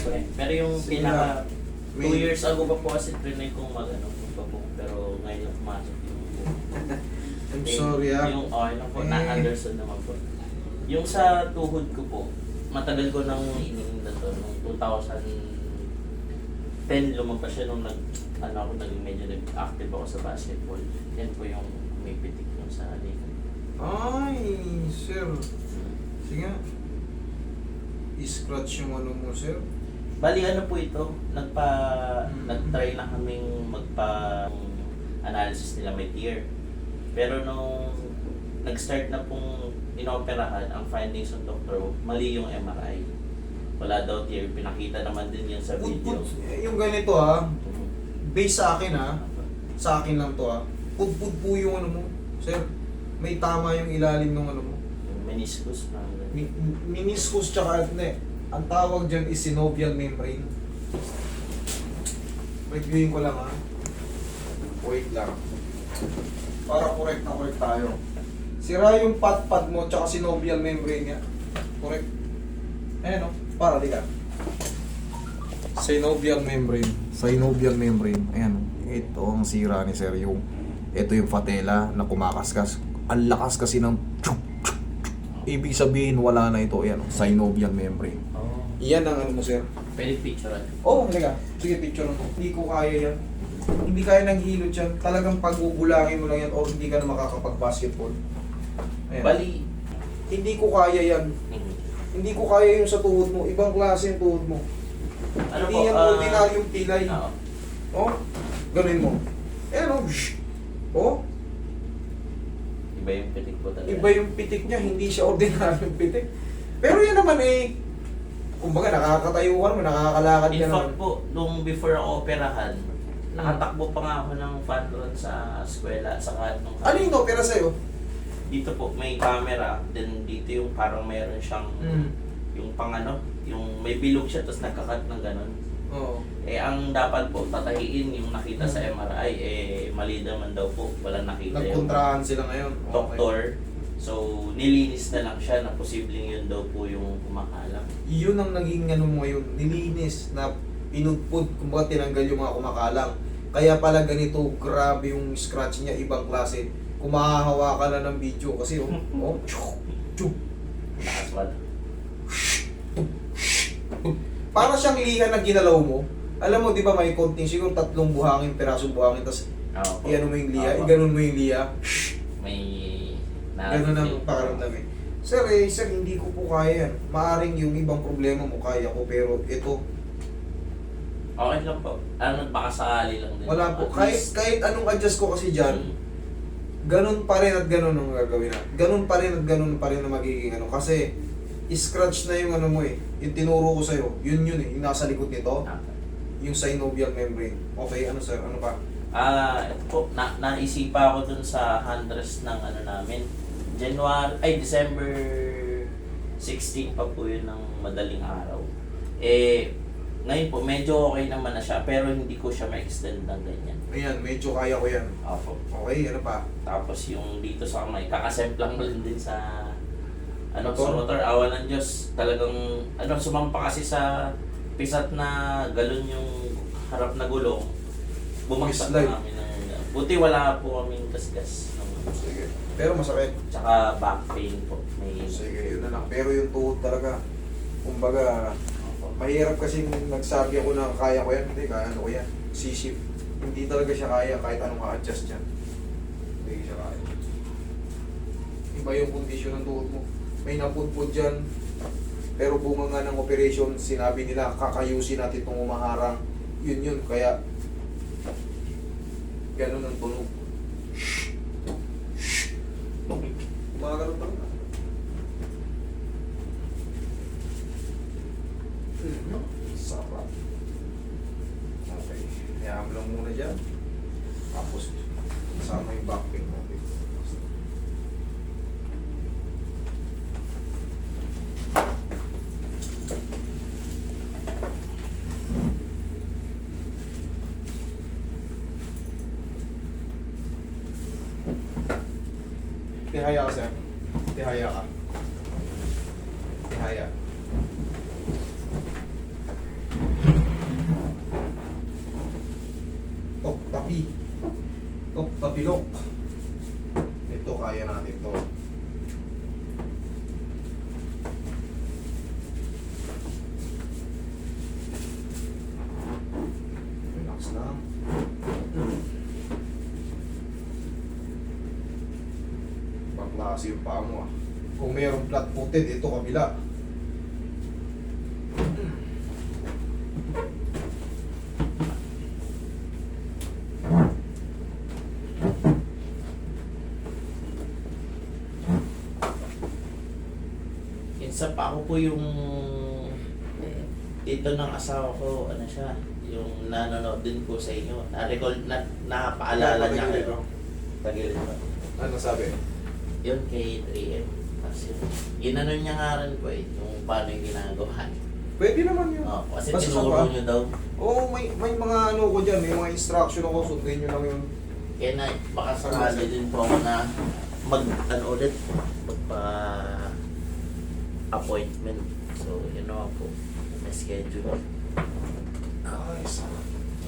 po eh. Pero yung Sige pinaka... May- 2 years ago pa po kasi trinay kong magpabong. Pero ngayon lang pumasok yung buhok. I'm sorry Yung okay lang po, Eh. na-Anderson naman po. Yung sa tuhod ko po, matagal ko nang iniinda to. Noong 2010 lumabas siya nung naging medyo nag-active ako sa basketball. Yan po yung may pitik yung sa likod. Ay, sir. Sige nga. I-scratch yung ano mo, sir. Bali ano po ito, nag-try na kaming analysis nila may tear. Pero nung nag-start na pong inoperahan, ang findings ng doktor, mali yung MRI. Wala daw tear, pinakita naman din yun sa video. Yung ganito base sa akin sa akin lang to pudpud po yung ano mo, sir. May tama yung ilalim ng ano mo. Yung meniscus na Meniscus tsaka ang tawag dyan is synovial membrane. Reviewin ko lang Wait lang. Para correct na correct tayo. Sira yung pad mo tsaka synovial membrane niya. Correct. Ayan para liga. Synovial membrane. Synovial membrane. Ayan ito ang sira ni sir. Ito yung patella na kumakaskas. Ang lakas kasi ng ibig sabihin wala na ito. Ayan synovial membrane. Yan ang ano mo, sir. Pwede picture Halika. Sige, picture mo. Hindi ko kaya yan. Hindi kaya nang hilot yan. Talagang pagugulangin mo lang yan o hindi ka na makakapag-basketball. Ayan. Bali, Hindi ko kaya yan. Hindi ko kaya yung sa tuhod mo. Ibang klase yung tuhod mo. ano Hindi po, yan ordinaryong pilay. Ganun mo. Ayan iba yung pitik po talaga. Iba yung pitik niya. Hindi siya ordinaryong pitik. Pero yan naman kumbaga nakakatayuan mo, nakakalakad In ka fact naman. po, nung before ako operahan, nakatakbo pa nga ako ng fan run sa eskwela at saka nung... Ano yung opera sa'yo? Dito po, may camera, then dito yung parang mayroon siyang... Yung yung may bilog siya, tapos nagkakat ng ganun. Oo. Ang dapat po, tatahiin yung nakita sa MRI, mali naman daw po, walang nakita yung Nagkontrahan sila ngayon. Okay. doktor. So, nilinis na lang siya na posibleng yun daw po yung kumakalam. Yun ang naging ano mo ngayon, nilinis na pinudpud, kumbaga tinanggal yung mga kumakalang. Kaya pala ganito, grabe yung scratch niya, ibang klase. Kumahahawa ka na ng video kasi Lakas wala. para siyang liha na ginalaw mo. Alam mo, di ba may konting siguro 3 buhangin, pirasong buhangin, tapos iano mo yung liha, iganon mo yung liha. May... Ganun ang pakaramdam Sir, hindi ko po kaya yan. Maaring yung ibang problema mo kaya ko, pero ito, Okay lang po. Baka sakali lang din. wala po. At least, Kahit anong adjust ko kasi dyan, ganun pa rin at ganun ang gagawin na. Ganun pa rin at ganun pa rin na magiging ano. Kasi, scratch na yung ano mo yung tinuro ko sa'yo. Yun yung nasa likod nito. Yung synovial membrane. Okay, ano sir? Ano pa? ito po, naisipa ako dun sa handrest ng namin. December 16 pa po yun ng madaling araw. Ngayon po, medyo okay naman na siya, pero hindi ko siya ma-extend ng ganyan. Ayan, medyo kaya ko yan. Opo. Okay, ano pa? Tapos yung dito sa kamay, kakasemplang mo din sa Motor? sa motor, awa ng Diyos. Talagang, sumampa kasi sa pisat na galon yung harap na gulong. Bumagsak Slide. na namin. Buti wala po kaming gasgas. Sige. Pero masakit. Tsaka back pain po. Sige, yun na lang. Pero yung tuhod talaga, kumbaga, mahirap kasi nagsabi ako na kaya ko yan. Hindi, kaya ko yan. C-shift. Hindi talaga siya kaya kahit anong ka-adjust dyan. Hindi siya kaya. Iba yung kondisyon ng tuhod mo. May napudpud dyan. Pero bunga nga ng operation, sinabi nila, kakayusin natin itong umaharang. Yun. Kaya, ganun ang tunog. Kumakaroon talaga. Sarap. Okay. Hayaan mo lang muna dyan. Tapos, kasama yung back pain mo. Tihaya ka, sir. Tihaya ka. Tihaya. kabilok. Ito, kaya natin to. Relax lang. Baklase yung paa mo ah. Kung mayroong flat footed, ito kabila. Minsan pa ako po yung tito ng asawa ko, ano siya, yung nanonood din po sa inyo. Na-recall, napaalala niya kayo. Tagilid pa. Ano sabi? Yun kay 3M. Tapos yun, inano niya nga rin po eh, yung paano yung ginagawa. Pwede naman yun. Oh, kasi Basta tinuro ba? niyo daw. Oo, may mga ano ko dyan, may mga instruction ako, sundin nyo lang yun. Kaya na, baka sakali din po ako na ano ulit, magpa-appointment. So, yun naman po, may schedule. Nice.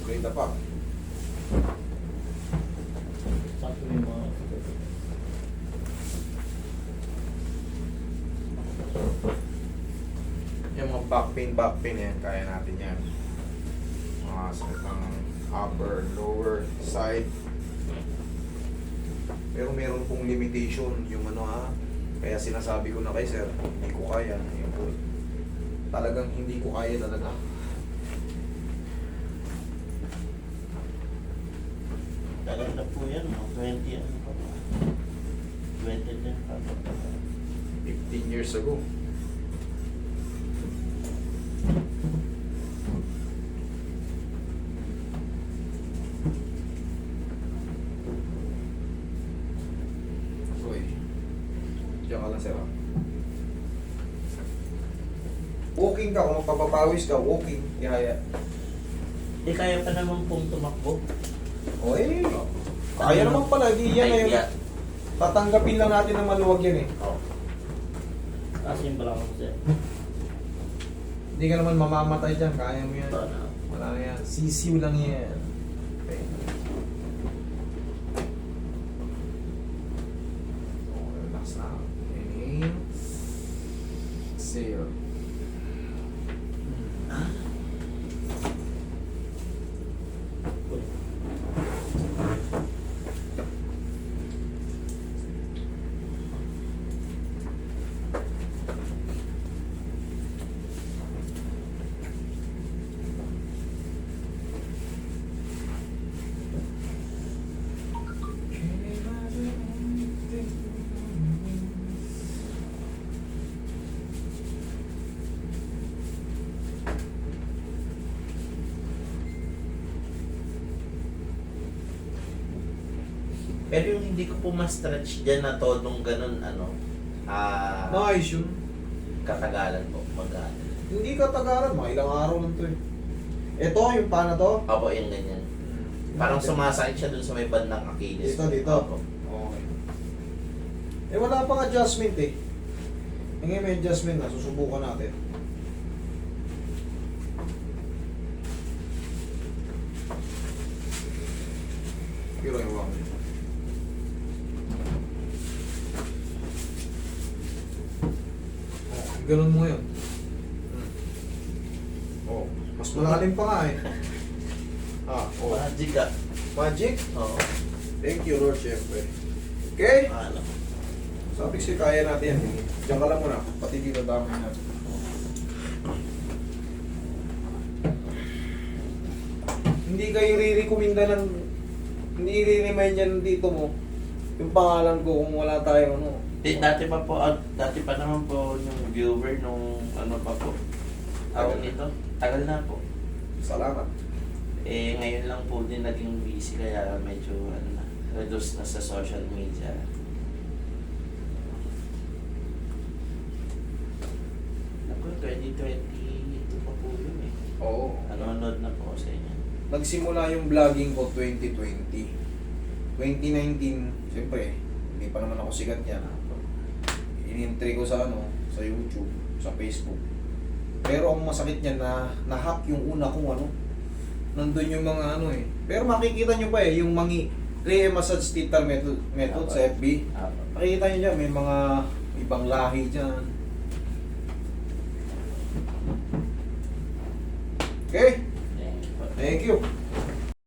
Okay na pa. Sabi mo yung mga... Yung mga back pain yan, kaya natin yan. Mga sakit ng upper, lower, side. Pero meron pong limitation yung ano ha. Kaya sinasabi ko na kay sir, hindi ko kaya. Yun po. Talagang hindi ko kaya talaga. Tagal na po yan, no? 20 ano pa ba? 20 na pa ba? 15 years ago. Uy. Diyan ka lang sir ha. Walking ka, kung magpapapawis ka, walking. Ihaya. Di kaya pa naman pong tumakbo. O eh, kaya naman pala, di yan na yun. Kaya, Tatanggapin lang natin na maluwag yan eh. oh. Kasi yung balakang ko siya. Hindi ka naman mamamatay dyan, kaya mo yan. Ito na. Wala na yan, sisiw lang yan. Okay. So, relax na. Inhale. Exhale. Pero yung hindi ko po ma-stretch dyan na todong ganun, ano, Nice yun. katagalan po, mag-ano. Hindi ka tagalan, mga ilang araw lang to eh. Ito, yung pana to. Opo, yung ganyan. Parang sumasakit siya dun sa may bandang Achilles. Dito. Opo. Okay. Eh wala pang adjustment eh. Ngayon may adjustment na, susubukan natin. Pero ewan ko. Oh, ganun mo yun. Oh, mas malalim pa nga eh. Oh. Magic ka. Magic? Oo. Thank you Lord, syempre. Okay? Ano? Sabi ko kaya natin yan. Diyan ka lang muna, pati dito dami natin. Hindi kayo re-recommenda ng, hindi re-remind yan dito mo, yung pangalan ko kung wala tayo ano. Dati pa po, dati pa naman po yung viewer nung ano pa po. Tawag nito, tagal na po. Salamat. Eh, ngayon lang po din naging busy kaya medyo ano na, reduce na sa social media. Naku, 2022 pa po yun eh. Oo. Nanonood na po ako sa inyo. Nagsimula yung vlogging ko 2020. 2019, siyempre, hindi pa naman ako sigat yan. In-entry ko sa ano, sa YouTube, sa Facebook. Pero ang masakit niyan na na-hack yung una kong ano. Nandun yung mga ano eh. Pero makikita nyo pa eh, yung Massage Theater method sa FB. Apo. Makikita nyo dyan, may mga ibang lahi dyan. Okay, Thank you po. thank you.